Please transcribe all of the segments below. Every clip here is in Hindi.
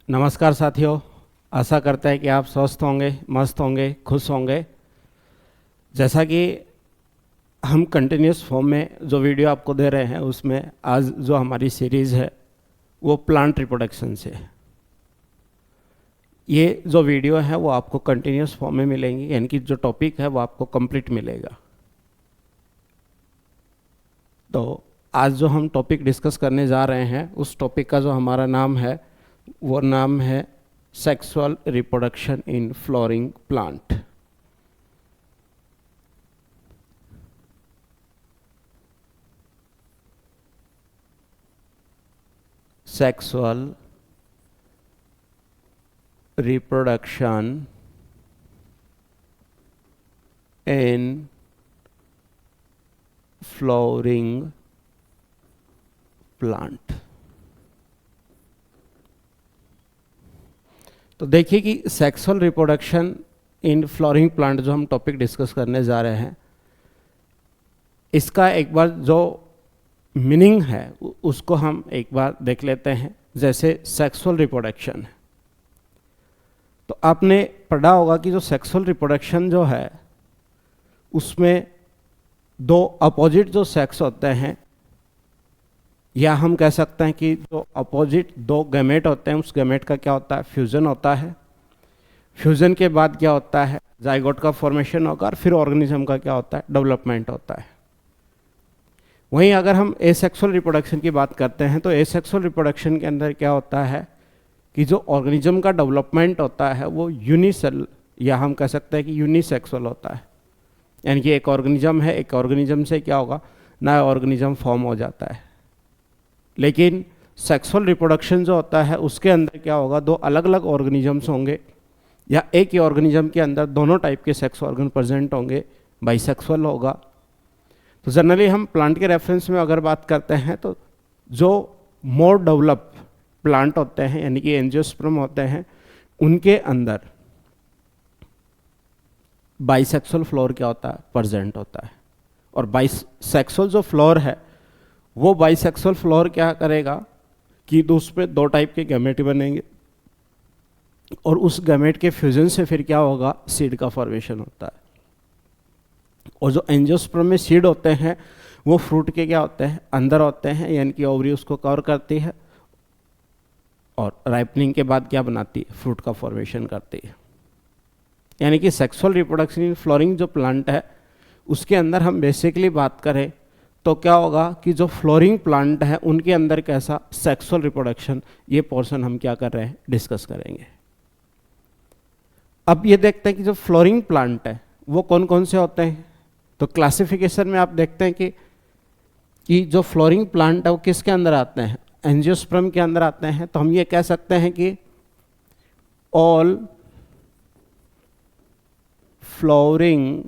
नमस्कार साथियों। आशा करते हैं कि आप स्वस्थ होंगे, मस्त होंगे, खुश होंगे। जैसा कि हम कंटिन्यूस फॉर्म में जो वीडियो आपको दे रहे हैं, उसमें आज जो हमारी सीरीज़ है वो प्लांट रिप्रोडक्शन से है। ये जो वीडियो है वो आपको कंटिन्यूस फॉर्म में मिलेंगी, यानी कि जो टॉपिक है वो आपको कंप्लीट मिलेगा। तो आज जो हम टॉपिक डिस्कस करने जा रहे हैं, उस टॉपिक का जो हमारा नाम है वो नाम है sexual reproduction in flowering plant. Sexual reproduction in flowering plant. तो देखिए कि sexual reproduction in flowering plant जो हम टॉपिक डिस्कस करने जा रहे हैं, इसका एक बार जो मीनिंग है उसको हम एक बार देख लेते हैं। जैसे सेक्सुअल रिप्रोडक्शन है, तो आपने पढ़ा होगा कि जो सेक्सुअल रिप्रोडक्शन जो है उसमें दो अपोजिट जो सेक्स होते हैं, या हम कह सकते हैं कि जो अपोजिट दो गैमेट होते हैं, उस गैमेट का क्या होता है, फ्यूजन होता है। फ्यूजन के बाद क्या होता है, जाइगोट का फॉर्मेशन होगा, और फिर ऑर्गेनिज्म का क्या होता है, डेवलपमेंट होता है। वहीं अगर हम एसेक्सुअल रिप्रोडक्शन की बात करते हैं, तो एसेक्सुअल रिप्रोडक्शन के अंदर क्या होता है कि जो ऑर्गेनिज्म का डेवलपमेंट होता है वो यूनिसेल, या हम कह सकते हैं कि यूनिसेक्सुअल होता है। यानी कि एक ऑर्गेनिज्म है, एक ऑर्गेनिज्म से क्या होगा, नया ऑर्गेनिज्म फॉर्म हो जाता है। लेकिन सेक्सुअल रिप्रोडक्शन जो होता है उसके अंदर क्या होगा, दो अलग अलग ऑर्गेनिजम्स होंगे, या एक ही ऑर्गेनिज्म के अंदर दोनों टाइप के सेक्स ऑर्गन प्रेजेंट होंगे, बाइसेक्सुअल होगा। तो जनरली हम प्लांट के रेफरेंस में अगर बात करते हैं, तो जो मोर डेवलप प्लांट होते हैं, यानी कि एंजियोस्पर्म होते हैं, उनके अंदर बाइसेक्सुअल फ्लोर क्या होता है, प्रेजेंट होता है। और बाइसेक्सुअल जो फ्लोर है वो बाइसेक्सुअल फ्लोर क्या करेगा कि तो उसमें दो टाइप के गैमेट बनेंगे, और उस गैमेट के फ्यूजन से फिर क्या होगा, सीड का फॉर्मेशन होता है। और जो एंजियोस्पर्म में सीड होते हैं वो फ्रूट के क्या होते हैं, अंदर होते हैं, यानी कि ओवरी उसको कवर करती है, और राइपनिंग के बाद क्या बनाती है, फ्रूट का फॉर्मेशन करती है। यानी कि सेक्सुअल रिप्रोडक्शन इन फ्लोरिंग जो प्लांट है उसके अंदर हम बेसिकली बात करें तो क्या होगा कि जो फ्लोरिंग प्लांट है उनके अंदर कैसा सेक्सुअल रिप्रोडक्शन, ये पोर्शन हम क्या कर रहे हैं, डिस्कस करेंगे। अब ये देखते हैं कि जो फ्लोरिंग प्लांट है वो कौन कौन से होते हैं। तो क्लासिफिकेशन में आप देखते हैं कि जो फ्लोरिंग प्लांट है वो किसके अंदर आते हैं, एंजियोस्पर्म के अंदर आते हैं। तो हम ये कह सकते हैं कि ऑल फ्लोरिंग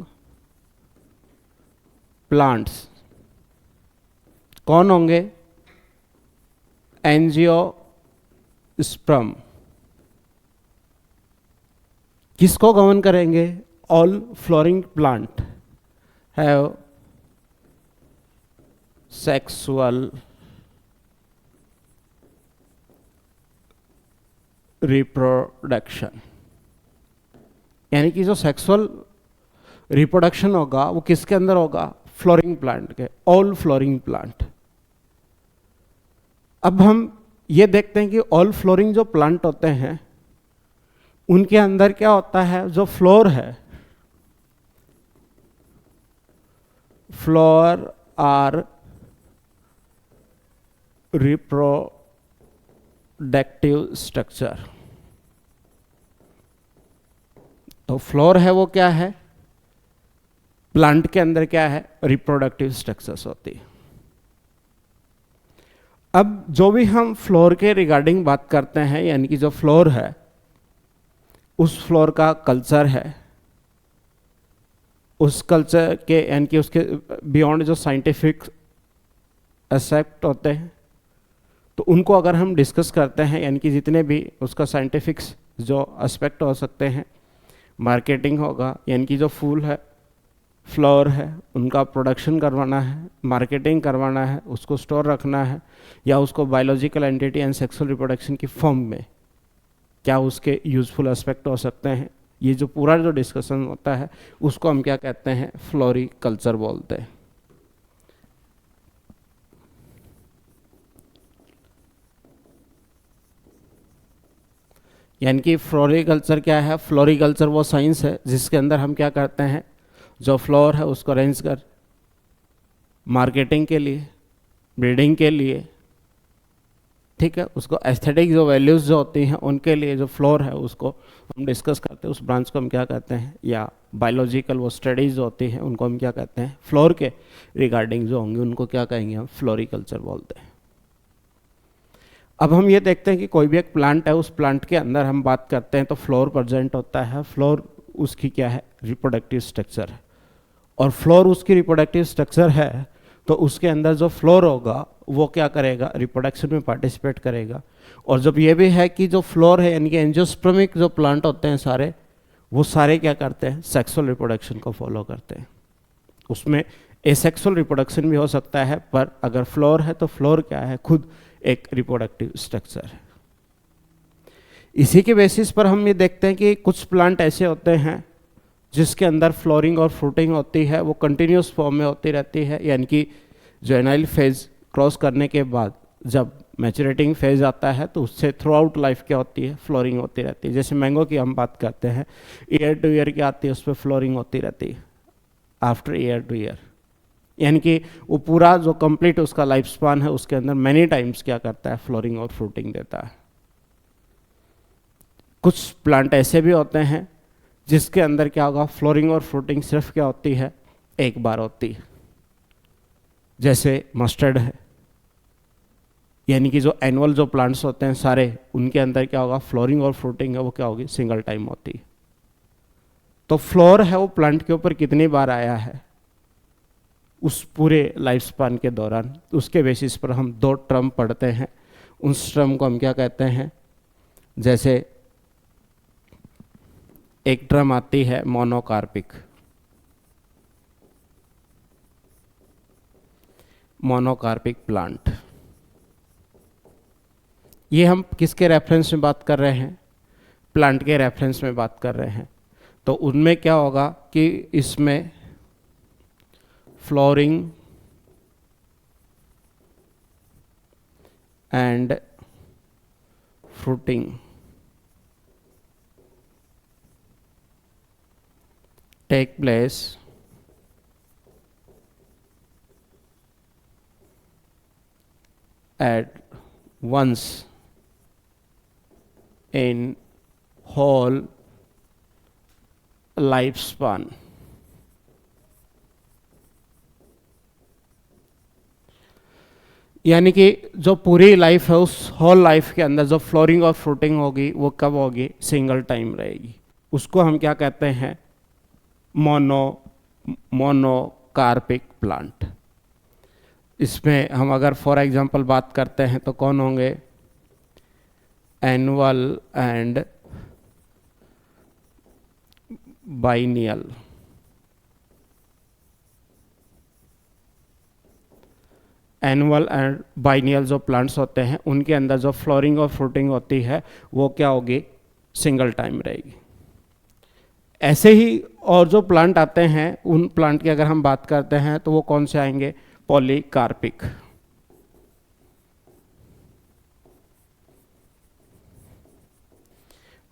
प्लांट्स कौन होंगे, एंजियोस्पर्म। किसको गवर्न करेंगे, all flowering plant have sexual reproduction. यानी कि जो सेक्सुअल रिप्रोडक्शन होगा वो किसके अंदर होगा, फ्लोरिंग प्लांट के, ऑल फ्लोरिंग प्लांट। अब हम ये देखते हैं कि ऑल फ्लोरिंग जो प्लांट होते हैं उनके अंदर क्या होता है, जो फ्लोर है, फ्लोर आर रिप्रोडक्टिव स्ट्रक्चर। तो फ्लोर है वो क्या है, प्लांट के अंदर क्या है, रिप्रोडक्टिव स्ट्रक्चर्स होती है। अब जो भी हम फ्लोर के रिगार्डिंग बात करते हैं, यानी कि जो फ्लोर है उस फ्लोर का कल्चर है, उस कल्चर के यानी कि उसके बियॉन्ड जो साइंटिफिक एस्पेक्ट होते हैं, तो उनको अगर हम डिस्कस करते हैं, यानी कि जितने भी उसका साइंटिफिक जो एस्पेक्ट हो सकते हैं, मार्केटिंग होगा, यानी कि जो फूल है, फ्लावर है, उनका प्रोडक्शन करवाना है, मार्केटिंग करवाना है, उसको स्टोर रखना है, या उसको biological entity and sexual reproduction की फॉर्म में क्या उसके यूज़फुल एस्पेक्ट हो सकते हैं। ये जो पूरा जो डिस्कशन होता है उसको हम क्या कहते हैं, फ्लोरिकल्चर बोलते हैं। यानी कि फ्लोरिकल्चर क्या है, फ्लोरिकल्चर वो साइंस है जिसके अंदर हम क्या करते हैं, जो फ्लोर है उसको अरेंज कर मार्केटिंग के लिए, ब्रीडिंग के लिए, ठीक है, उसको एस्थेटिक जो वैल्यूज़ जो होती हैं उनके लिए जो फ्लोर है उसको हम डिस्कस करते हैं, उस ब्रांच को हम क्या कहते हैं, या बायोलॉजिकल वो स्टडीज़ जो होती हैं उनको हम क्या कहते हैं, फ्लोर के रिगार्डिंग जो होंगे उनको क्या कहेंगे, हम फ्लोरिकल्चर बोलते हैं। अब हम ये देखते हैं कि कोई भी एक प्लांट है, उस प्लांट के अंदर हम बात करते हैं तो फ्लोर प्रेजेंट होता है। फ्लोर उसकी क्या है, रिप्रोडक्टिव स्ट्रक्चर है, और फ्लोर उसकी रिप्रोडक्टिव स्ट्रक्चर है तो उसके अंदर जो फ्लोर होगा वो क्या करेगा, रिप्रोडक्शन में पार्टिसिपेट करेगा। और जब ये भी है कि जो फ्लोर है यानी कि एंजियोस्पर्मिक जो प्लांट होते हैं सारे, वो सारे क्या करते हैं, सेक्सुअल रिप्रोडक्शन को फॉलो करते हैं। उसमें एसेक्सुअल रिप्रोडक्शन भी हो सकता है, पर अगर फ्लोर है तो फ्लोर क्या है, खुद एक रिप्रोडक्टिव स्ट्रक्चर है। इसी के बेसिस पर हम ये देखते हैं कि कुछ प्लांट ऐसे होते हैं जिसके अंदर फ्लोरिंग और फ्रूटिंग होती है, वो कंटिन्यूस फॉर्म में होती रहती है, यानी कि जुवेनाइल फेज क्रॉस करने के बाद जब मैच्योरेटिंग फेज आता है तो उससे थ्रू आउट लाइफ क्या होती है, फ्लोरिंग होती रहती है। जैसे मैंगो की हम बात करते हैं, ईयर टू ईयर क्या आती है, उस पर फ्लोरिंग होती रहती है आफ्टर ईयर टू ईयर, यानी कि वो पूरा जो कंप्लीट उसका लाइफ स्पान है उसके अंदर मैनी टाइम्स क्या करता है, फ्लोरिंग और फ्रूटिंग देता है। कुछ प्लांट ऐसे भी होते हैं जिसके अंदर क्या होगा, फ्लोरिंग और फ्रूटिंग सिर्फ क्या होती है, एक बार होती है। जैसे मस्टर्ड है, यानी कि जो एनुअल जो प्लांट्स होते हैं सारे, उनके अंदर क्या होगा, फ्लोरिंग और फ्रूटिंग है वो क्या होगी, सिंगल टाइम होती है। तो फ्लोर है वो प्लांट के ऊपर कितनी बार आया है उस पूरे लाइफ स्पान के दौरान, उसके बेसिस पर हम दो टर्म पढ़ते हैं। उस टर्म को हम क्या कहते हैं, जैसे एक टर्म आती है मोनोकार्पिक, मोनोकार्पिक प्लांट। ये हम किसके रेफरेंस में बात कर रहे हैं, प्लांट के रेफरेंस में बात कर रहे हैं। तो उनमें क्या होगा कि इसमें flowering and fruiting take place at once in whole lifespan। यानी कि जो पूरी लाइफ है उस होल लाइफ के अंदर जो फ्लोरिंग और फ्रूटिंग होगी वो कब होगी, सिंगल टाइम रहेगी। उसको हम क्या कहते हैं, मोनोकार्पिक प्लांट। इसमें हम अगर फॉर एग्जांपल बात करते हैं तो कौन होंगे, annual and biennial. Annual and biennial जो प्लांट्स होते हैं उनके अंदर जो फ्लोरिंग और फ्रूटिंग होती है वो क्या होगी, सिंगल टाइम रहेगी। ऐसे ही और जो प्लांट आते हैं उन प्लांट की अगर हम बात करते हैं तो वो कौन से आएंगे, पॉलीकार्पिक।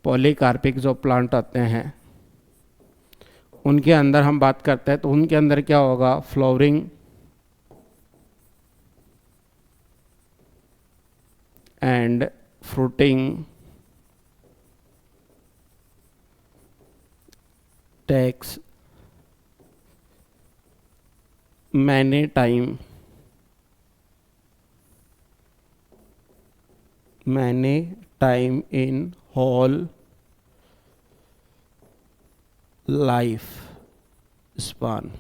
पॉलीकार्पिक जो प्लांट आते हैं उनके अंदर हम बात करते हैं तो उनके अंदर क्या होगा, flowering and fruiting takes many time in whole life span.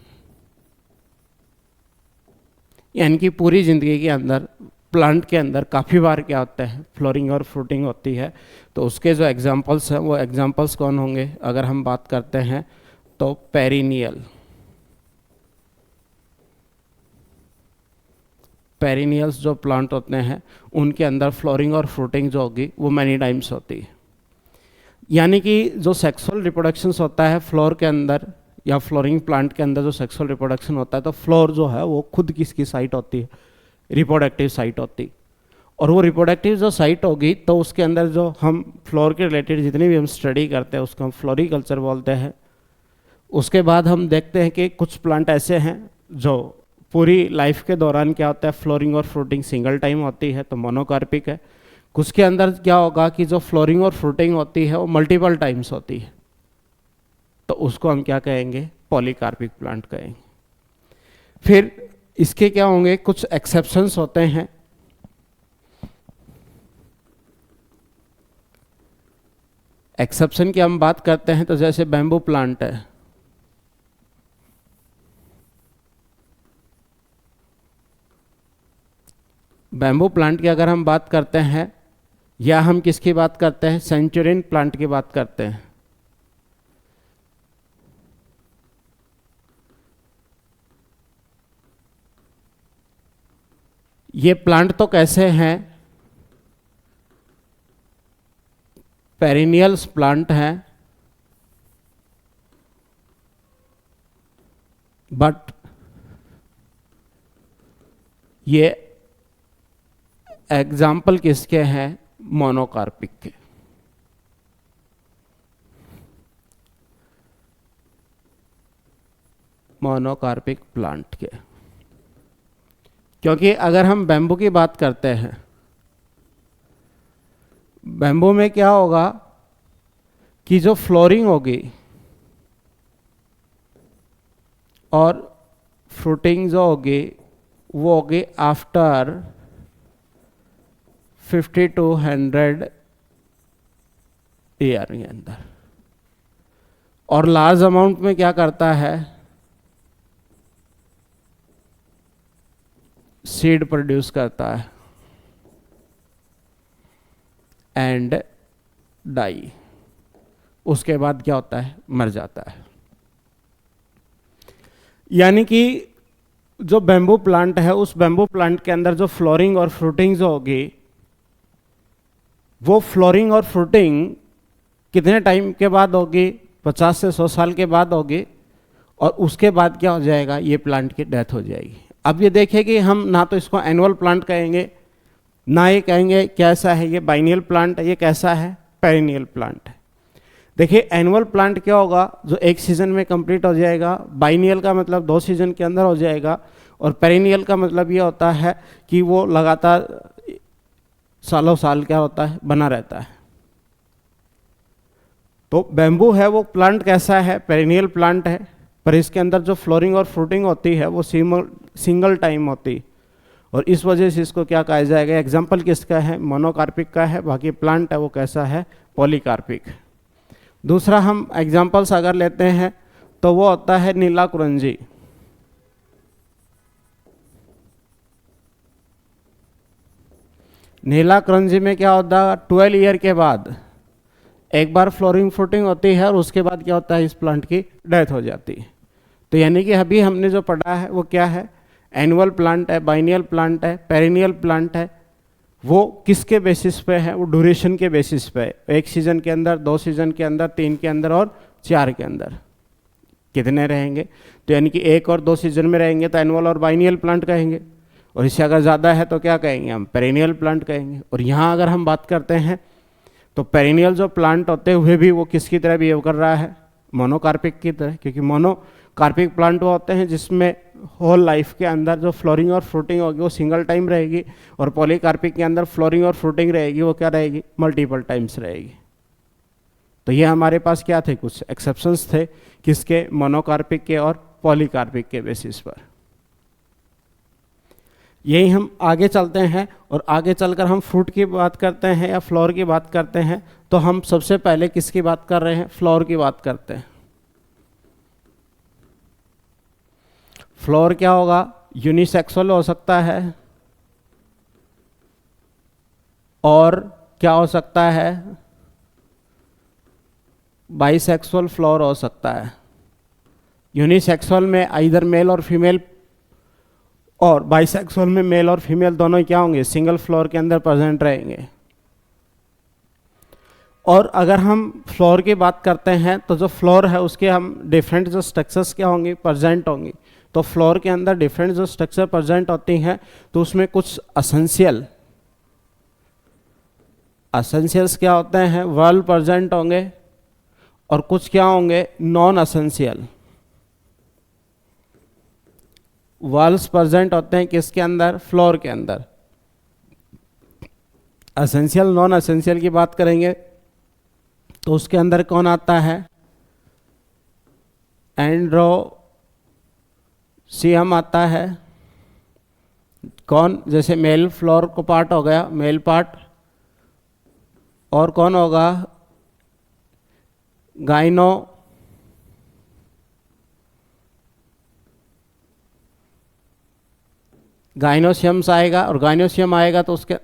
यानी कि पूरी जिंदगी के अंदर प्लांट के अंदर काफ़ी बार क्या होता है, फ्लोरिंग और फ्रूटिंग होती है। तो उसके जो एग्जांपल्स हैं वो एग्जांपल्स कौन होंगे, अगर हम बात करते हैं तो पेरिनियल। पेरिनियल्स जो प्लांट होते हैं उनके अंदर फ्लोरिंग और फ्रूटिंग जो होगी वो मैनी टाइम्स होती है। यानी कि जो सेक्सुअल रिप्रोडक्शंस होता है फ्लोर के अंदर या फ्लोरिंग प्लांट के अंदर जो सेक्सुअल रिप्रोडक्शन होता है, तो फ्लोर जो है वो खुद किसकी साइट होती है, रिप्रोडक्टिव साइट होती। और वो रिप्रोडक्टिव जो साइट होगी तो उसके अंदर जो हम फ्लोर के रिलेटेड जितनी भी हम स्टडी करते हैं उसको हम फ्लोरिकल्चर बोलते हैं। उसके बाद हम देखते हैं कि कुछ प्लांट ऐसे हैं जो पूरी लाइफ के दौरान क्या होता है, फ्लोरिंग और फ्रूटिंग सिंगल टाइम होती है, तो मोनोकार्पिक है। कुछ के अंदर क्या होगा कि जो फ्लोरिंग और फ्रूटिंग होती है वो मल्टीपल टाइम्स होती है, तो उसको हम क्या कहेंगे, पॉलीकार्पिक प्लांट कहेंगे। फिर इसके क्या होंगे, कुछ एक्सेप्शंस होते हैं। एक्सेप्शन की हम बात करते हैं तो जैसे बैम्बू प्लांट है, बैम्बू प्लांट की अगर हम बात करते हैं, या हम किसकी बात करते हैं, सेंचुरियन प्लांट की बात करते हैं। ये प्लांट तो कैसे हैं, पेरिनियल्स प्लांट हैं, बट ये एग्जाम्पल किसके हैं, मोनोकार्पिक के। मोनोकार्पिक प्लांट के, क्योंकि अगर हम बैम्बू की बात करते हैं, बैम्बू में क्या होगा कि जो फ्लोरिंग होगी और फ्रूटिंग जो होगी वो होगी आफ्टर 50 to 100 ईयर के अंदर। और लार्ज अमाउंट में क्या करता है, सीड प्रोड्यूस करता है एंड डाई। उसके बाद क्या होता है, मर जाता है। यानी कि जो बैम्बू प्लांट है, उस बैम्बू प्लांट के अंदर जो फ्लोरिंग और फ्रूटिंग जो होगी, वो फ्लोरिंग और फ्रूटिंग कितने टाइम के बाद होगी, 50 से 100 साल के बाद होगी। और उसके बाद क्या हो जाएगा, ये प्लांट की डेथ हो जाएगी। अब ये देखिए कि हम ना तो इसको एनुअल प्लांट कहेंगे, ना ये कहेंगे कैसा है, ये बाइनियल प्लांट है, ये कैसा है, पेरिनियल प्लांट है। देखिए एनुअल प्लांट क्या होगा, जो एक सीजन में कंप्लीट हो जाएगा। बाइनियल का मतलब 2 सीजन के अंदर हो जाएगा। और पेरिनियल का मतलब ये होता है कि वो लगातार सालों साल क्या होता है, बना रहता है। तो बैम्बू है वो प्लांट कैसा है, पेरिनियल प्लांट है, पर इसके अंदर जो फ्लोरिंग और फ्रूटिंग होती है वो सिंगल टाइम होती। और इस वजह से इसको क्या कहा जाएगा, एग्जाम्पल किसका है, मोनोकार्पिक का है। बाकी प्लांट है वो कैसा है, पॉलीकार्पिक। दूसरा हम एग्जाम्पल्स अगर लेते हैं तो वो होता है नीला कुरंजी। नीला कुरंजी में क्या होता है, 12 ईयर के बाद एक बार फ्लोरिंग फ्रूटिंग होती है और उसके बाद क्या होता है, इस प्लांट की डेथ हो जाती है। तो यानी कि अभी हमने जो पढ़ा है वो क्या है, एनुअल प्लांट है, बाइनियल प्लांट है, पेरिनियल प्लांट है। वो किसके बेसिस पे है, वो ड्यूरेशन के बेसिस पे, एक सीजन के अंदर, 2 सीजन के अंदर, 3 के अंदर और 4 के अंदर कितने रहेंगे। तो यानी कि 1 और 2 सीजन में रहेंगे तो एनुअल और बाइनियल प्लांट कहेंगे, और इससे अगर ज़्यादा है तो क्या कहेंगे, हम पेरिनियल प्लांट कहेंगे। और यहाँ अगर हम बात करते हैं तो पेरिनियल जो प्लांट होते हुए भी वो किसकी तरह बिहेव कर रहा है, मोनोकार्पिक की तरह। क्योंकि मोनोकार्पिक प्लांट वो होते हैं जिसमें होल लाइफ के अंदर जो फ्लोरिंग और फ्रूटिंग होगी वो सिंगल टाइम रहेगी, और पॉलीकार्पिक के अंदर फ्लोरिंग और फ्रूटिंग रहेगी वो क्या रहेगी, मल्टीपल टाइम्स रहेगी। तो ये हमारे पास क्या थे, कुछ एक्सेप्शंस थे, किसके, मोनोकार्पिक के और पॉलीकार्पिक के बेसिस पर। यही हम आगे चलते हैं, और आगे चलकर हम फ्रूट की बात करते हैं या फ्लावर की बात करते हैं। तो हम सबसे पहले किसकी बात कर रहे हैं, फ्लावर की बात करते हैं। फ्लावर क्या होगा, यूनिसेक्सुअल हो सकता है, और क्या हो सकता है, बाइसेक्सुअल फ्लावर हो सकता है। यूनिसेक्सुअल में आइदर मेल और फीमेल, और बाइसेक्सुअल में मेल और फीमेल दोनों क्या होंगे, सिंगल फ्लावर के अंदर प्रेजेंट रहेंगे। और अगर हम फ्लोर की बात करते हैं तो जो फ्लोर है उसके हम डिफरेंट जो स्ट्रक्चर्स क्या होंगी, प्रेजेंट होंगी। तो फ्लोर के अंदर डिफरेंट जो स्ट्रक्चर प्रेजेंट होती हैं तो उसमें कुछ असेंशियल्स क्या होते हैं, वॉल प्रेजेंट होंगे, और कुछ क्या होंगे, नॉन असेंशियल। वॉल्स प्रेजेंट होते हैं किसके अंदर, फ्लोर के अंदर। असेंशियल नॉन असेंशियल की बात करेंगे तो उसके अंदर कौन आता है, एंड्रोसियम आता है। कौन, जैसे मेल फ्लोर को पार्ट हो गया, मेल पार्ट। और कौन होगा, गाइनोसियम्स आएगा, और गाइनोसियम आएगा तो उसके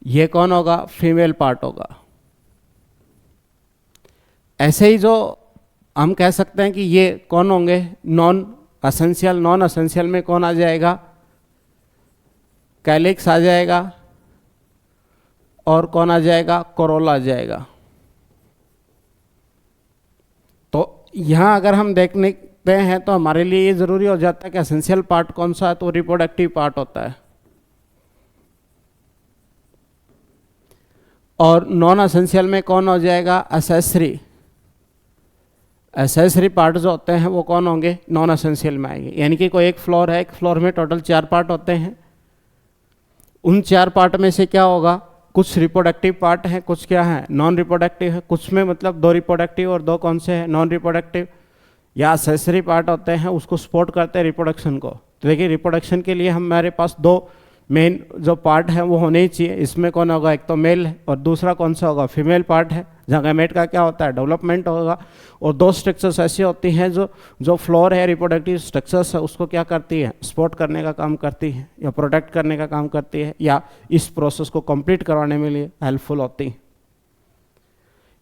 ये कौन होगा, फीमेल पार्ट होगा। ऐसे ही जो हम कह सकते हैं कि ये कौन होंगे, नॉन असेंशियल। नॉन असेंशियल में कौन आ जाएगा, कैलिक्स आ जाएगा, और कौन आ जाएगा, कोरोला आ जाएगा। तो यहाँ अगर हम देखते हैं तो हमारे लिए ये जरूरी हो जाता है कि असेंशियल पार्ट कौन सा है, तो रिप्रोडक्टिव पार्ट होता है। और नॉन असेंशियल में कौन हो जाएगा, एसेसरी। एसेसरी पार्ट जो होते हैं वो कौन होंगे, नॉन असेंशियल में आएंगे। यानी कि कोई एक फ्लोर है, एक फ्लोर में टोटल 4 पार्ट होते हैं। उन 4 पार्ट में से क्या होगा, कुछ रिप्रोडक्टिव पार्ट हैं, कुछ क्या है, नॉन रिप्रोडक्टिव है। कुछ में मतलब 2 रिप्रोडक्टिव और 2 कौन से हैं, नॉन रिप्रोडक्टिव। या एसेसरी पार्ट होते हैं, उसको सपोर्ट करते हैं रिप्रोडक्शन को। तो देखिए रिप्रोडक्शन के लिए हमारे पास 2 मेन जो पार्ट है वो होने ही चाहिए। इसमें कौन होगा, एक तो मेल है और दूसरा कौन सा होगा, फीमेल पार्ट है, जहाँ गैमेट का क्या होता है, डेवलपमेंट होगा। और 2 स्ट्रक्चर्स ऐसी होती हैं जो फ्लोर है, रिप्रोडक्टिव स्ट्रक्चर्स है, उसको क्या करती है, सपोर्ट करने का काम करती है, या प्रोटेक्ट करने का काम करती है, या इस प्रोसेस को कंप्लीट करवाने में लिए हेल्पफुल होती है।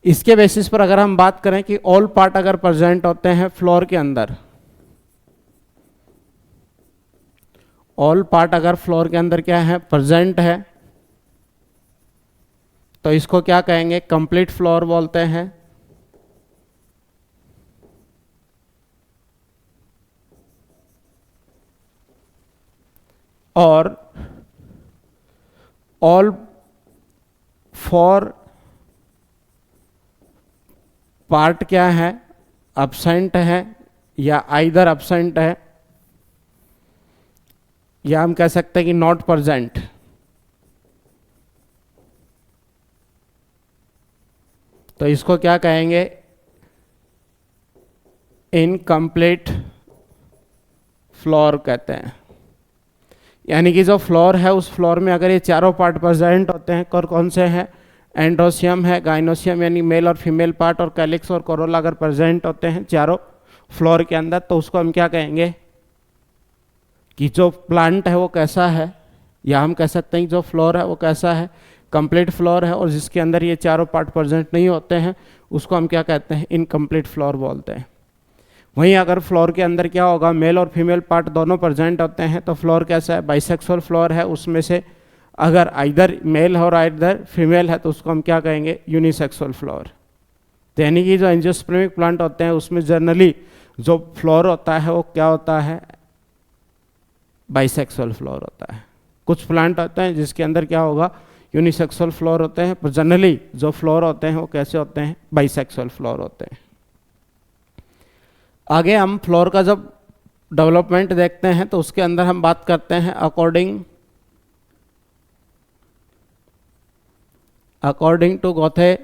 इसके बेसिस पर अगर हम बात करें कि ऑल पार्ट अगर प्रेजेंट होते हैं फ्लोर के अंदर, ऑल पार्ट अगर फ्लोर के अंदर क्या है, प्रेजेंट है, तो इसको क्या कहेंगे, कंप्लीट फ्लोर बोलते हैं। और ऑल 4 पार्ट क्या है, अब्सेंट है, या आइदर अब्सेंट है, या हम कह सकते हैं कि नॉट प्रेजेंट। तो इसको क्या कहेंगे, इनकम्प्लीट फ्लोर कहते हैं। यानी कि जो फ्लोर है उस फ्लोर में अगर ये चारों पार्ट प्रेजेंट होते हैं, कौन से हैं, एंड्रोसियम है, गाइनोसियम यानी मेल और फीमेल पार्ट, और कैलिक्स और कोरोला अगर प्रेजेंट होते हैं चारों फ्लोर के अंदर, तो उसको हम क्या कहेंगे कि जो प्लांट है वो कैसा है, या हम कह सकते हैं कि जो फ्लोर है वो कैसा है, कंप्लीट फ्लोर है, और जिसके अंदर ये चारों पार्ट प्रेजेंट नहीं होते हैं उसको हम क्या कहते हैं, इनकम्प्लीट फ्लोर बोलते हैं। वहीं अगर फ्लोर के अंदर क्या होगा, मेल और फीमेल पार्ट दोनों प्रेजेंट होते हैं, तो फ्लोर कैसा है, बाइसेक्सुअल फ्लोर है। उसमें से अगर आइदर मेल है और आइदर फीमेल है तो उसको हम क्या कहेंगे, यूनिसेक्सुअल फ्लोर। तो यानी कि जो एंजियोस्पर्मिक प्लांट होते हैं उसमें जनरली जो फ्लोर होता है वो क्या होता है, बाइसेक्सुअल फ्लोर होता है। कुछ प्लांट होते हैं जिसके अंदर क्या होगा, यूनिसेक्सुअल फ्लोर होते हैं, पर जनरली जो फ्लोर होते हैं वो कैसे होते हैं, बाइसेक्सुअल फ्लोर होते हैं। आगे हम फ्लोर का जब डेवलपमेंट देखते हैं तो उसके अंदर हम बात करते हैं अकॉर्डिंग टू गोथे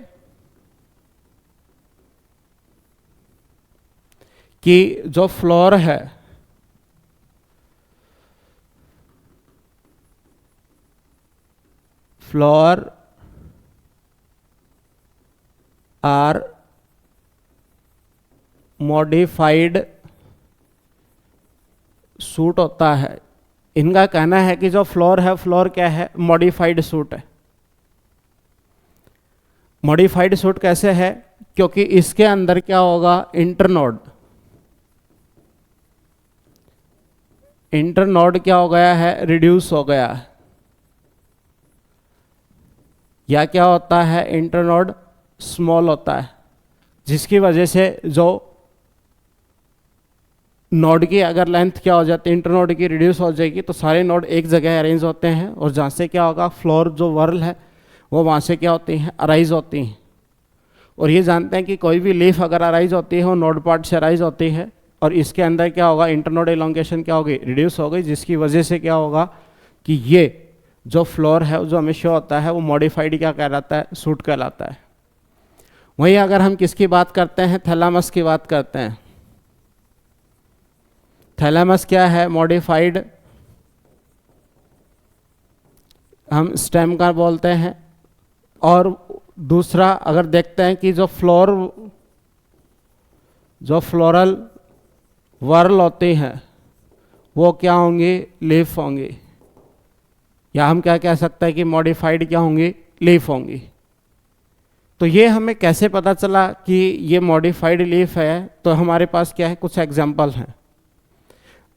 कि जो फ्लोर है फ्लोर आर मॉडिफाइड सूट होता है। इनका कहना है कि जो फ्लोर है, फ्लोर क्या है, मॉडिफाइड सूट है। मॉडिफाइड सूट कैसे है, क्योंकि इसके अंदर क्या होगा, इंटरनोड क्या हो गया है, रिड्यूस हो गया है। या क्या होता है, इंटरनोड स्मॉल होता है, जिसकी वजह से जो नोड की अगर लेंथ क्या हो जाती है इंटरनोड की रिड्यूस हो जाएगी, तो सारे नोड एक जगह अरेंज होते हैं और जहाँ से क्या होगा, फ्लोर जो वर्ल है वो वहाँ से क्या होती हैं, अराइज होती हैं। और ये जानते हैं कि कोई भी लीफ अगर अराइज होती है वो नोड पार्ट से अराइज होती है, और इसके अंदर क्या होगा, इंटरनोड इलोंगेशन क्या होगी, रिड्यूस हो गई, जिसकी वजह से क्या होगा कि ये जो फ्लोर है जो हमें शो होता है वो मॉडिफाइड क्या कहलाता है, सूट कहलाता है। वहीं अगर हम किसकी बात करते हैं, थैलामस की बात करते हैं। थैलामस क्या है, मॉडिफाइड हम स्टेम का बोलते हैं। और दूसरा अगर देखते हैं कि जो फ्लोरल वर्ल होती हैं वो क्या होंगी, लीफ होंगी, या हम क्या कह सकते हैं कि मॉडिफाइड क्या होंगी, लीफ होंगी। तो ये हमें कैसे पता चला कि ये मॉडिफाइड लीफ है, तो हमारे पास क्या है, कुछ एग्जांपल हैं।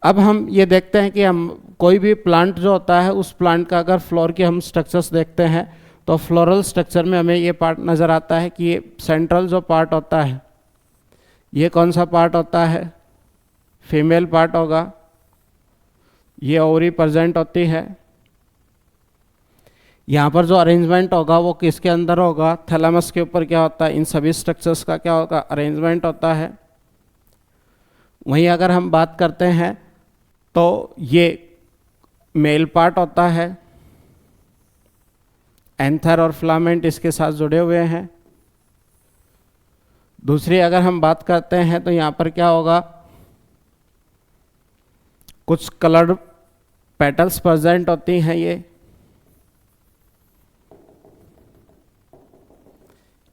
अब हम ये देखते हैं कि हम कोई भी प्लांट जो होता है उस प्लांट का अगर फ्लोर के हम स्ट्रक्चर्स देखते हैं तो फ्लोरल स्ट्रक्चर में हमें ये पार्ट नज़र आता है कि ये सेंट्रल जो पार्ट होता है ये कौन सा पार्ट होता है, फीमेल पार्ट होगा, ये ओवरी प्रेजेंट होती है। यहाँ पर जो अरेंजमेंट होगा वो किसके अंदर होगा, थैलामस के ऊपर क्या होता है, इन सभी स्ट्रक्चर्स का क्या होगा, अरेंजमेंट होता है। वहीं अगर हम बात करते हैं तो ये मेल पार्ट होता है, एंथर और फिलामेंट इसके साथ जुड़े हुए हैं। दूसरी अगर हम बात करते हैं तो यहाँ पर क्या होगा, कुछ कलर्ड पेटल्स प्रेजेंट होती हैं,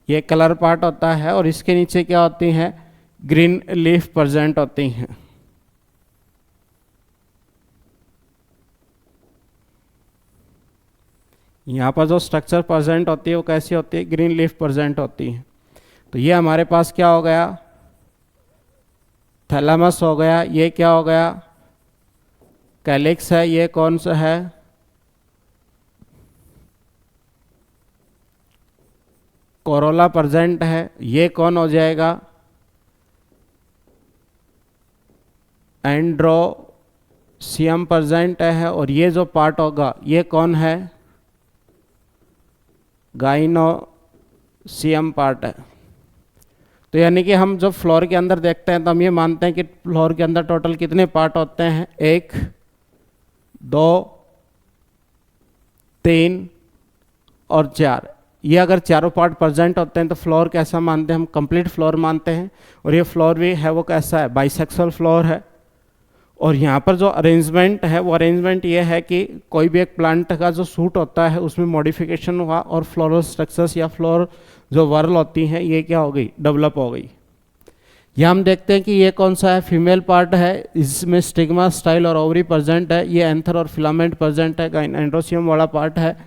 ये कलर पार्ट होता है, और इसके नीचे क्या होती हैं, ग्रीन लीफ प्रेजेंट होती हैं। यहाँ पर जो स्ट्रक्चर प्रेजेंट होती है वो कैसी होती है, ग्रीन लीफ प्रेजेंट होती है। तो ये हमारे पास क्या हो गया, थैलामस हो गया। ये क्या हो गया, कैलिक्स है। ये कौन सा है, कोरोला प्रेजेंट है। ये कौन हो जाएगा, एंड्रोसियम प्रेजेंट है। और ये जो पार्ट होगा ये कौन है, गाइनोसियम पार्ट है। तो यानी कि हम जब फ्लोर के अंदर देखते हैं तो हम ये मानते हैं कि फ्लोर के अंदर टोटल कितने पार्ट होते हैं, 1 2 3 और 4। ये अगर चारों पार्ट प्रेजेंट होते हैं तो फ्लोर कैसा मानते हैं, हम कंप्लीट फ्लोर मानते हैं। और ये फ्लोर भी है वो कैसा है, बाइसेक्सुअल फ्लोर है। और यहाँ पर जो अरेंजमेंट है वो अरेंजमेंट ये है कि कोई भी एक प्लांट का जो सूट होता है उसमें मॉडिफिकेशन हुआ और फ्लोरल स्ट्रक्चर्स या फ्लोर जो वर्ल होती हैं ये क्या हो गई, डेवलप हो गई। यहाँ हम देखते हैं कि ये कौन सा है, फीमेल पार्ट है, इसमें स्टिग्मा, स्टाइल और ओवरी प्रेजेंट है। ये एंथर और फिलामेंट प्रेजेंट है, एंड्रोसियम वाला पार्ट है।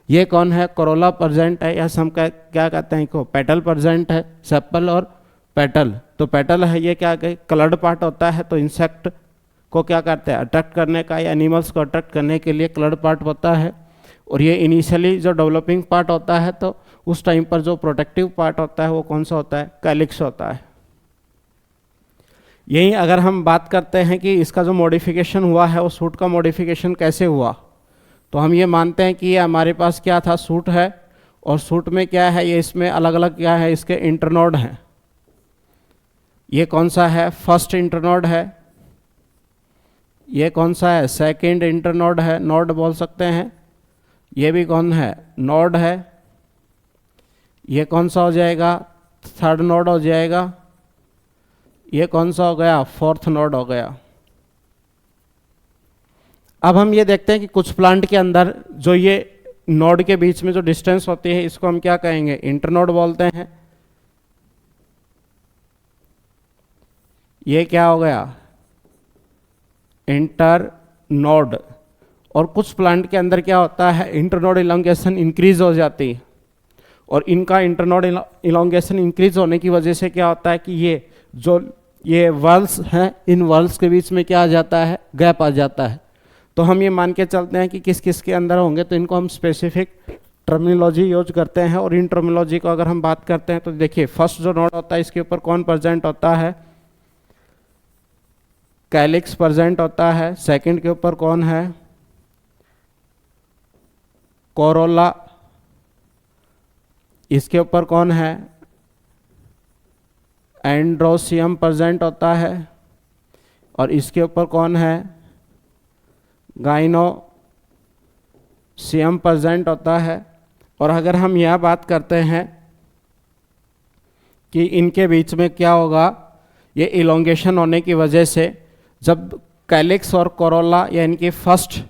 ये कौन है, कोरोला प्रेजेंट है, या हम क्या कहते हैं को पेटल प्रेजेंट है, सेपल और पेटल। तो पेटल है ये क्या कलर्ड पार्ट होता है, तो इंसेक्ट को क्या करते हैं, अट्रैक्ट करने का या एनिमल्स को अट्रैक्ट करने के लिए कलर्ड पार्ट होता है। और ये इनिशियली जो डेवलपिंग पार्ट होता है तो उस टाइम पर जो प्रोटेक्टिव पार्ट होता है वो कौन सा होता है, कैलिक्स होता है। यही अगर हम बात करते हैं कि इसका जो मॉडिफिकेशन हुआ है वो सूट का मॉडिफिकेशन कैसे हुआ, तो हम ये मानते हैं कि ये हमारे पास क्या था, सूट है। और सूट में क्या है, ये इसमें अलग अलग क्या है, इसके इंटरनोड हैं। ये कौन सा है, फर्स्ट इंटरनोड है। ये कौन सा है, सेकंड इंटरनोड है, नोड बोल सकते हैं। ये भी कौन है, नोड है। ये कौन सा हो जाएगा, थर्ड नोड हो जाएगा। ये कौन सा हो गया, फोर्थ नोड हो गया। अब हम ये देखते हैं कि कुछ प्लांट के अंदर जो ये नोड के बीच में जो डिस्टेंस होती है इसको हम क्या कहेंगे, इंटरनोड बोलते हैं। ये क्या हो गया, इंटरनोड। और कुछ प्लांट के अंदर क्या होता है, इंटरनोड इलोंगेशन इंक्रीज हो जाती है। और इनका इंटरनोड इलोंगेशन इंक्रीज होने की वजह से क्या होता है कि ये वर्ल्स हैं, इन वर्ल्स के बीच में क्या आ जाता है, गैप आ जाता है। तो हम ये मान के चलते हैं कि किस किस के अंदर होंगे, तो इनको हम स्पेसिफिक टर्मिनोलॉजी यूज करते हैं, और इन टर्मिनोलॉजी को अगर हम बात करते हैं तो देखिए फर्स्ट जो नोड होता है इसके ऊपर कौन प्रेजेंट होता है, कैलिक्स प्रेजेंट होता है। सेकंड के ऊपर कौन है, कोरोला। इसके ऊपर कौन है, एंड्रोसियम प्रेजेंट होता है। और इसके ऊपर कौन है, गाइनोसियम प्रेजेंट होता है। और अगर हम यह बात करते हैं कि इनके बीच में क्या होगा, ये इलोंगेशन होने की वजह से जब कैलिक्स और कोरोला या इनकी फर्स्ट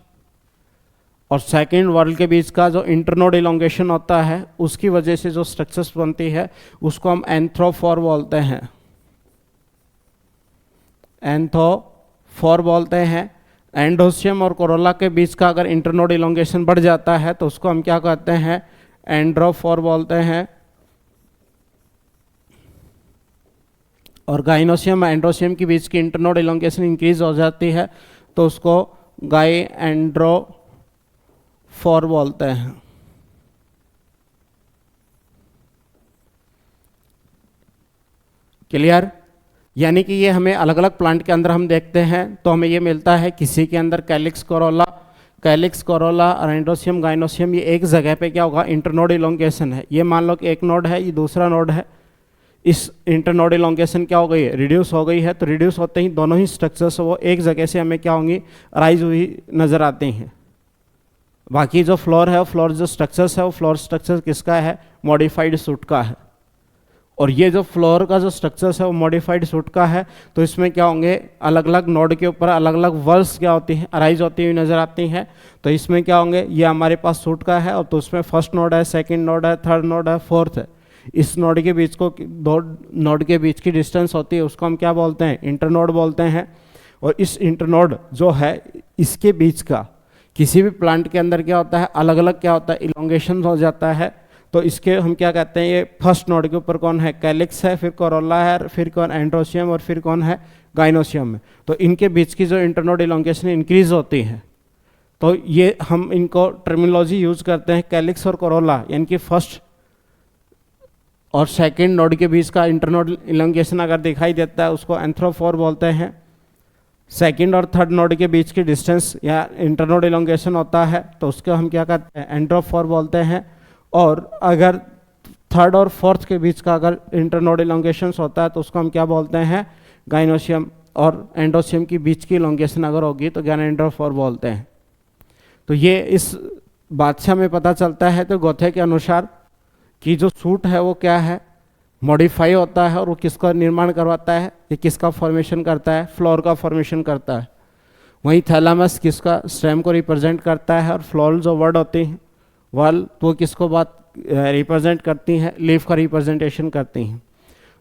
और सेकंड वर्ल्ड के बीच का जो इंटरनोड इलोंगेशन होता है उसकी वजह से जो स्ट्रक्चर्स बनती है उसको हम एंथ्रोफोर बोलते हैं, एंथ्रोफोर बोलते हैं। एंडोसियम और कोरोला के बीच का अगर इंटरनोड इलोंगेशन बढ़ जाता है तो उसको हम क्या कहते हैं, एंड्रोफोर बोलते हैं। और गाइनोसियम एंड्रोसियम के बीच की इंटरनोड इलोंगेशन इंक्रीज हो जाती है तो उसको गाई एंड्रोफोर बोलते हैं। क्लियर? यानी कि ये हमें अलग अलग प्लांट के अंदर हम देखते हैं तो हमें ये मिलता है, किसी के अंदर कैलिक्स कोरोला और एंड्रोसियम गाइनोसियम, ये एक जगह पे क्या होगा, इंटरनोड इलोंगेशन है। ये मान लो कि एक नोड है, ये दूसरा नोड है, इस इंटरनोड इलोंगेशन क्या हो गई है, रिड्यूस हो गई है। तो रिड्यूस होते ही दोनों ही स्ट्रक्चर्स वो एक जगह से हमें क्या होंगी, राइज हुई नजर आती हैं। बाकी जो फ्लोर है, फ्लोर जो स्ट्रक्चर्स है वो फ्लोर स्ट्रक्चर किसका है, मॉडिफाइड सूट का है। और ये जो फ्लोर का जो स्ट्रक्चर्स है वो मॉडिफाइड सूट का है। तो इसमें क्या होंगे, अलग अलग नोड के ऊपर अलग अलग वर्ल्स क्या होती हैं, अराइज होती हुई नजर आती हैं। तो इसमें क्या होंगे, ये हमारे पास सूट का है और तो उसमें फर्स्ट नोड है, सेकंड नोड है, थर्ड नोड है, फोर्थ है। इस नोड के बीच को, दो नोड के बीच की डिस्टेंस होती है उसको हम क्या बोलते हैं, इंटरनोड बोलते हैं। और इस इंटरनोड जो है इसके बीच का किसी भी प्लांट के अंदर क्या होता है, अलग अलग क्या होता है, इलोंगेशन हो जाता है। तो इसके हम क्या कहते हैं, ये फर्स्ट नोड के ऊपर कौन है, कैलिक्स है, फिर कोरोला है, फिर कौन एंड्रोसियम, और फिर कौन है, गाइनोसियम है। तो इनके बीच की जो इंटरनोड इलोंगेशन इंक्रीज होती है तो ये हम इनको टर्मिनोलॉजी यूज करते हैं, कैलिक्स और कोरोला यानी कि फर्स्ट और सेकंड नोड के बीच का इंटरनोड इलोंगेशन अगर दिखाई देता है उसको एंथ्रोफोर बोलते हैं। सेकंड और थर्ड नोड के बीच की डिस्टेंस या इंटरनोड इलोंगेशन होता है तो उसको हम क्या कहते हैं, एंड्रोफोर बोलते हैं। और अगर थर्ड और फोर्थ के बीच का अगर इंटरनोड इलोंगेशन होता है तो उसको हम क्या बोलते हैं, गाइनोसियम और एंडोसियम की बीच की इलोंगेशन अगर होगी तो एंड्रोफोर बोलते हैं। तो ये इस बात से हमें पता चलता है तो गोथे के अनुसार कि जो सूट है वो क्या है, मॉडिफाई होता है और वो किसका निर्माण करवाता है, ये किसका फॉर्मेशन करता है, फ्लोर का फॉर्मेशन करता है। वहीं थैलामस किसका, स्टेम को रिप्रेजेंट करता है। और फ्लोरल जो वर्ड होती हैं वाल तो किसको बात रिप्रेजेंट करती हैं, लीफ का रिप्रेजेंटेशन करती हैं।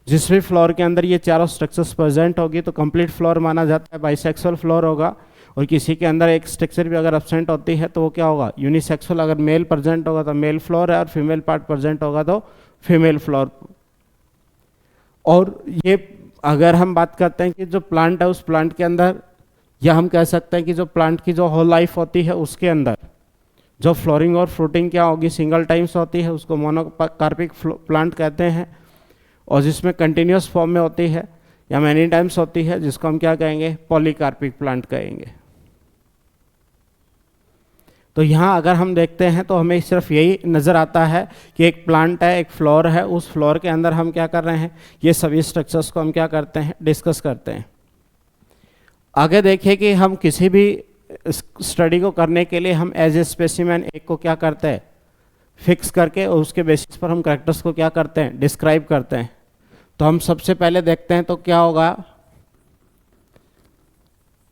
जिस भी फ्लोर के अंदर ये चारों स्ट्रक्चर्स प्रेजेंट होगी तो कंप्लीट फ्लोर माना जाता है, बाइसेक्सुअल फ्लोर होगा। और किसी के अंदर एक स्ट्रक्चर भी अगर एब्सेंट होती है तो वो क्या होगा, यूनिसेक्सुअल। अगर मेल प्रेजेंट होगा तो मेल फ्लोर है और फीमेल पार्ट प्रेजेंट होगा तो फीमेल फ्लोर। और ये अगर हम बात करते हैं कि जो प्लांट है उस प्लांट के अंदर, या हम कह सकते हैं कि जो प्लांट की जो होल लाइफ होती है उसके अंदर जो फ्लोरिंग और फ्रूटिंग क्या होगी, सिंगल टाइम्स होती है, उसको मोनोकार्पिक प्लांट कहते हैं। और जिसमें कंटिन्यूस फॉर्म में होती है या मैनी टाइम्स होती है जिसको हम क्या कहेंगे, पॉलीकार्पिक प्लांट कहेंगे। तो यहाँ अगर हम देखते हैं तो हमें सिर्फ यही नज़र आता है कि एक प्लांट है, एक फ्लोर है, उस फ्लोर के अंदर हम क्या कर रहे हैं, ये सभी स्ट्रक्चर्स को हम क्या करते हैं, डिस्कस करते हैं। आगे देखिए कि हम किसी भी स्टडी को करने के लिए हम एज ए स्पेसिमेन एक को क्या करते हैं, फिक्स करके और उसके बेसिस पर हम कैरेक्टर्स को क्या करते हैं, डिस्क्राइब करते हैं। तो हम सबसे पहले देखते हैं तो क्या होगा,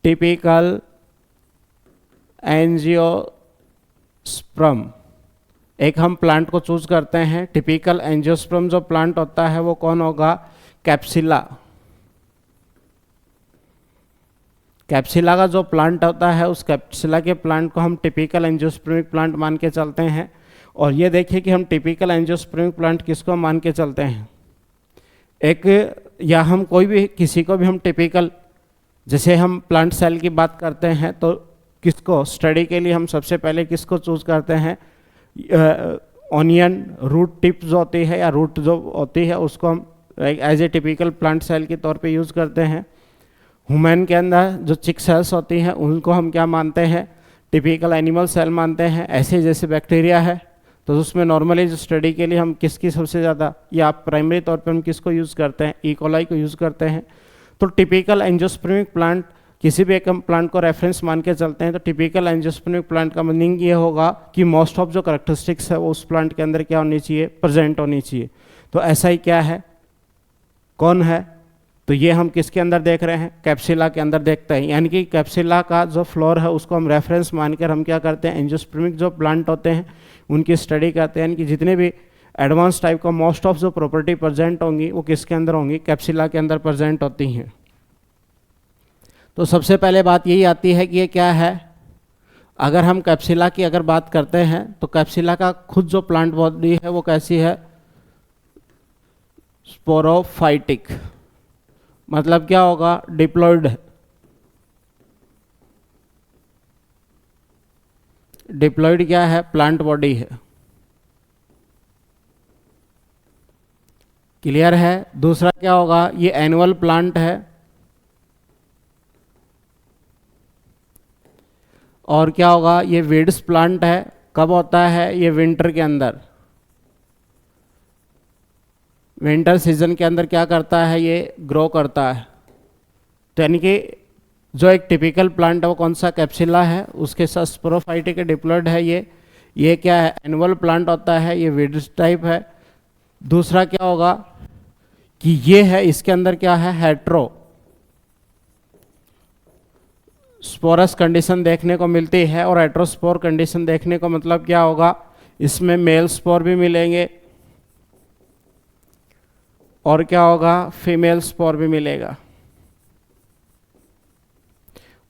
टिपिकल एंजियोस्पर्म। एक हम प्लांट को चूज करते हैं। टिपिकल एंजियोस्पर्म जो प्लांट होता है वो कौन होगा, कैप्सिला। कैप्सिला का जो प्लांट होता है उस कैप्सिला के प्लांट को हम टिपिकल एंजियोस्पर्मिक प्लांट मान के चलते हैं। और ये देखिए कि हम टिपिकल एंजियोस्पर्मिक प्लांट किसको मान के चलते हैं, एक या हम कोई भी किसी को भी हम टिपिकल, जैसे हम प्लांट सेल की बात करते हैं तो किसको स्टडी के लिए हम सबसे पहले किसको चूज करते हैं, ऑनियन रूट टिप जो होती है या रूट जो होती है उसको हम as a typical plant cell के तौर पे यूज़ करते हैं। ह्यूमन के अंदर जो चिक सेल्स होती हैं उनको हम क्या मानते हैं, टिपिकल एनिमल सेल मानते हैं। ऐसे जैसे बैक्टीरिया है तो उसमें नॉर्मली जो स्टडी के लिए हम किसकी सबसे ज़्यादा या प्राइमरी तौर पे हम किसको यूज़ करते हैं, ई कोलाई को यूज़ करते हैं। तो टिपिकल एंजियोस्पर्मिक प्लांट, किसी भी एक हम प्लांट को रेफरेंस मान के चलते हैं तो टिपिकल एंजियोस्पर्मिक प्लांट का मीनिंग ये होगा कि मोस्ट ऑफ जो करेक्टरिस्टिक्स है वो उस प्लांट के अंदर क्या होनी चाहिए, प्रेजेंट होनी चाहिए। तो ऐसा ही क्या है, कौन है, तो ये हम किसके अंदर देख रहे हैं, कैप्सिला के अंदर देखते हैं। यानी कि कैप्सिला का जो फ्लोर है उसको हम रेफरेंस मानकर हम क्या करते हैं, एंजियोस्पर्मिक जो प्लांट होते हैं उनकी स्टडी करते हैं। यानी कि जितने भी एडवांस टाइप का मोस्ट ऑफ जो प्रॉपर्टी प्रेजेंट होंगी वो किसके अंदर होंगी, कैप्सिला के अंदर प्रेजेंट होती हैं। तो सबसे पहले बात यही आती है कि ये क्या है, अगर हम कैप्सिला की अगर बात करते हैं तो कैप्सिला का खुद जो प्लांट बॉडी है वो कैसी है, स्पोरोफाइटिक, मतलब क्या होगा, डिप्लॉयड है। डिप्लॉयड क्या है, प्लांट बॉडी है। क्लियर है। दूसरा क्या होगा, ये एनुअल प्लांट है। और क्या होगा, ये वीड्स प्लांट है। कब होता है, ये विंटर के अंदर, विंटर सीजन के अंदर क्या करता है, ये ग्रो करता है। तो यानी कि जो एक टिपिकल प्लांट है वो कौन सा, कैप्सिला है, उसके साथ स्पोरोफाइटिक डिप्लॉयड है। ये क्या है, एनुअल प्लांट होता है, ये वीड्स टाइप है। दूसरा क्या होगा कि ये है, इसके अंदर क्या है, हेट्रो स्पोरस कंडीशन देखने को मिलती है। और हेट्रोस्पोर कंडीशन देखने को मतलब क्या होगा, इसमें मेल स्पोर भी मिलेंगे और क्या होगा, फीमेल स्पोर भी मिलेगा।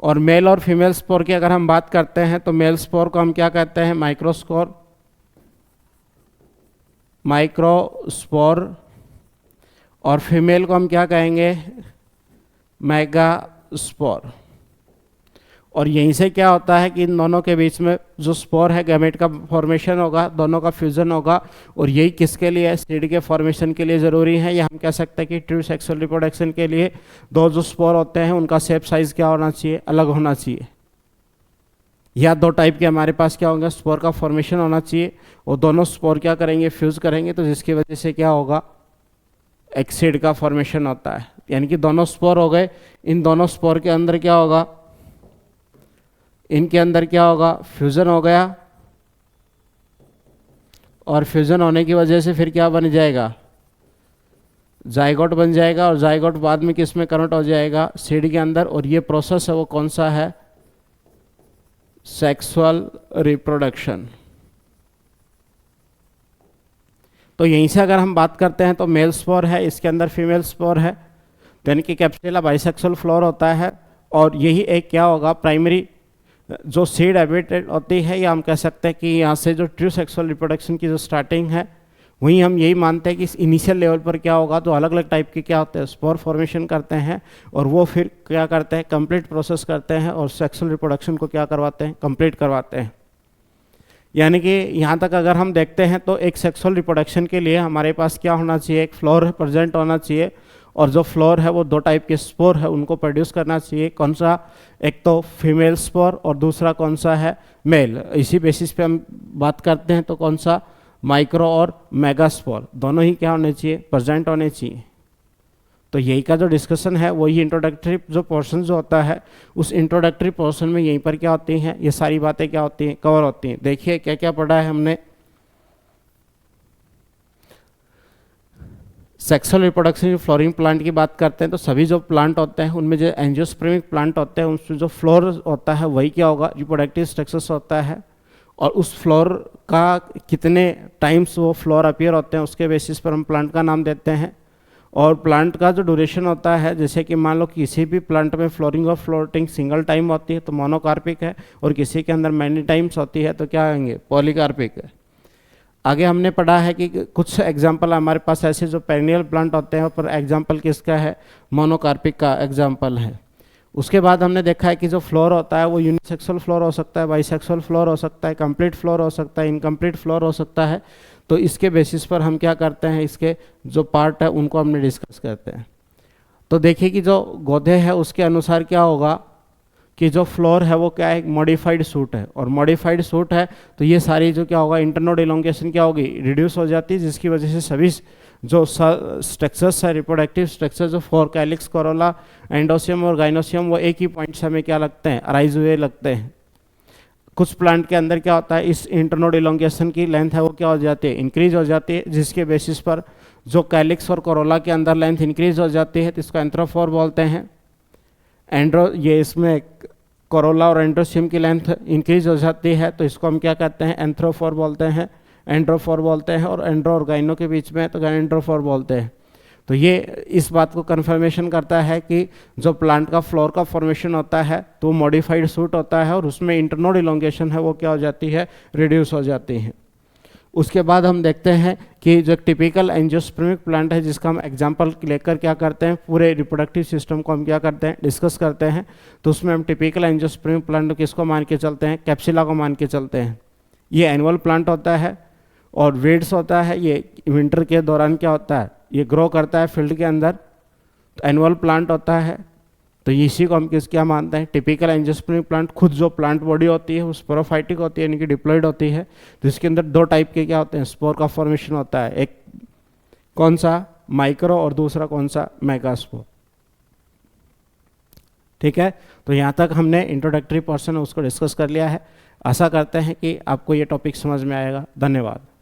और मेल और फीमेल स्पोर की अगर हम बात करते हैं तो मेल स्पोर को हम क्या कहते हैं, माइक्रोस्पोर, और फीमेल को हम क्या कहेंगे, मेगास्पोर। और यहीं से क्या होता है कि इन दोनों के बीच में जो स्पोर है, गैमेट का फॉर्मेशन होगा, दोनों का फ्यूजन होगा। और यही किसके लिए, सीड के फॉर्मेशन के लिए ज़रूरी है। या हम कह सकते हैं कि ट्रू सेक्सुअल रिप्रोडक्शन के लिए दो जो स्पोर होते हैं उनका शेप साइज क्या होना चाहिए, अलग होना चाहिए। या दो टाइप के हमारे पास क्या होंगे, स्पोर का फॉर्मेशन होना चाहिए और दोनों स्पोर क्या करेंगे, फ्यूज करेंगे, तो जिसकी वजह से क्या होगा, एक सीड का फॉर्मेशन होता है। यानी कि दोनों स्पोर हो गए, इन दोनों स्पोर के अंदर क्या होगा, इनके अंदर क्या होगा, फ्यूजन हो गया। और फ्यूजन होने की वजह से फिर क्या बन जाएगा, जाइगोट बन जाएगा। और जाइगोट बाद में किस में कन्वर्ट हो जाएगा, सीड के अंदर। और ये प्रोसेस है वो कौन सा है, सेक्सुअल रिप्रोडक्शन। तो यहीं से अगर हम बात करते हैं तो मेल स्पोर है, इसके अंदर फीमेल स्पोर है। तो यानी कि कैप्सुला बाइसेक्सुअल फ्लोर होता है। और यही एक क्या होगा, प्राइमरी जो सीड हैबिटेट होती है, या हम कह सकते हैं कि यहाँ से जो ट्रू सेक्सुअल रिप्रोडक्शन की जो स्टार्टिंग है, वहीं हम यही मानते हैं कि इस इनिशियल लेवल पर क्या होगा, तो अलग अलग टाइप के क्या होते हैं, स्पोर फॉर्मेशन करते हैं। और वो फिर क्या करते हैं, कंप्लीट प्रोसेस करते हैं और सेक्सुअल रिप्रोडक्शन को क्या करवाते हैं, कंप्लीट करवाते हैं। यानी कि यहाँ तक अगर हम देखते हैं तो एक सेक्सुअल रिप्रोडक्शन के लिए हमारे पास क्या होना चाहिए, एक फ्लोर प्रेजेंट होना चाहिए। और जो फ्लोर है वो दो टाइप के स्पोर है उनको प्रोड्यूस करना चाहिए। कौन सा, एक तो फीमेल स्पोर और दूसरा कौन सा है, मेल। इसी बेसिस पे हम बात करते हैं तो कौन सा, माइक्रो और मेगा स्पोर, दोनों ही क्या होने चाहिए, प्रेजेंट होने चाहिए। तो यही का जो डिस्कशन है वही इंट्रोडक्टरी जो पोर्शन जो होता है, उस इंट्रोडक्टरी पोर्शन में यहीं पर क्या होती हैं, ये सारी बातें क्या होती हैं, कवर होती हैं। देखिए क्या क्या पढ़ा है हमने। सेक्सुअल रिप्रोडक्शन फ्लोरिंग प्लांट की बात करते हैं तो सभी जो प्लांट होते हैं उनमें जो एंजियोस्पर्मिक प्लांट होते हैं उसमें जो फ्लोर होता है वही क्या होगा, रिप्रोडक्टिव स्ट्रक्चर्स होता है। और उस फ्लोर का कितने टाइम्स वो फ्लोर अपीयर होते हैं उसके बेसिस पर हम प्लांट का नाम देते हैं। और प्लांट का जो ड्यूरेशन होता है, जैसे कि मान लो किसी भी प्लांट में फ्लोरिंग और फ्लोटिंग सिंगल टाइम होती है तो मोनोकार्पिक है, और किसी के अंदर मैनी टाइम्स होती है तो क्या आएंगे, पॉलीकार्पिक है। आगे हमने पढ़ा है कि कुछ एग्जाम्पल हमारे पास ऐसे जो पेरिनियल प्लांट होते हैं पर एग्जाम्पल किसका है, मोनोकार्पिक का एग्जाम्पल है। उसके बाद हमने देखा है कि जो फ्लोर होता है वो यूनिसेक्सुअल फ्लोर हो सकता है, बाइसेक्सुअल फ्लोर हो सकता है, कंप्लीट फ्लोर हो सकता है, इनकम्प्लीट फ्लोर हो सकता है। तो इसके बेसिस पर हम क्या करते हैं, इसके जो पार्ट है उनको हमने डिस्कस करते हैं। तो देखिए कि जो गौधे है उसके अनुसार क्या होगा कि जो फ्लोर है वो क्या है, एक मॉडिफाइड सूट है, और मॉडिफाइड सूट है तो ये सारी जो क्या होगा, इंटरनोड इलोंगेशन क्या होगी, रिड्यूस हो जाती है, जिसकी वजह से सभी जो स्ट्रक्चर्स है, रिप्रोडक्टिव स्ट्रक्चर जो फोर कैलिक्स, कोरोला, एंडोसियम और गाइनोसियम, वो एक ही पॉइंट से हमें क्या लगते हैं, अराइज हुए लगते हैं। कुछ प्लांट के अंदर क्या होता है, इस इंटरनोड इलोंगेशन की लेंथ है वो क्या हो जाती है, इंक्रीज हो जाती है, जिसके बेसिस पर जो कैलिक्स और कोरोला के अंदर लेंथ इंक्रीज हो जाती है तो इसको एंथ्रोफोर बोलते हैं। ये इसमें कोरोला और एंड्रोसियम की लेंथ इंक्रीज हो जाती है तो इसको हम क्या कहते हैं, एंथ्रोफोर बोलते हैं, एंड्रोफोर बोलते हैं। और एंड्रो और गाइनो के बीच में तो एंड्रोफोर बोलते हैं। तो ये इस बात को कन्फर्मेशन करता है कि जो प्लांट का फ्लोर का फॉर्मेशन होता है तो मॉडिफाइड सूट होता है और उसमें इंटरनोड इलोंगेशन है वो क्या हो जाती है, रिड्यूस हो जाती है। उसके बाद हम देखते हैं कि जो टिपिकल एंजियोस्पर्मिक प्लांट है, जिसका हम एग्जांपल लेकर क्या करते हैं, पूरे रिप्रोडक्टिव सिस्टम को हम क्या करते हैं, डिस्कस करते हैं। तो उसमें हम टिपिकल एंजियोस्पर्मिक प्लांट किसको मान के चलते हैं, कैप्सिला को मान के चलते हैं। ये एनुअल प्लांट होता है और वेड्स होता है, ये विंटर के दौरान क्या होता है, ये ग्रो करता है फील्ड के अंदर, तो एनुअल प्लांट होता है। तो इसी को हम क्या मानते हैं, टिपिकल एंजियोस्पर्मिक प्लांट। खुद जो प्लांट बॉडी होती है वो स्पोरोफाइटिक होती है, यानी कि डिप्लॉयड होती है। तो इसके अंदर दो टाइप के क्या होते हैं, स्पोर का फॉर्मेशन होता है, एक कौन सा, माइक्रो, और दूसरा कौन सा, मेगास्पोर। ठीक है, तो यहाँ तक हमने इंट्रोडक्टरी पोर्शन उसको डिस्कस कर लिया है। आशा करते हैं कि आपको ये टॉपिक समझ में आएगा। धन्यवाद।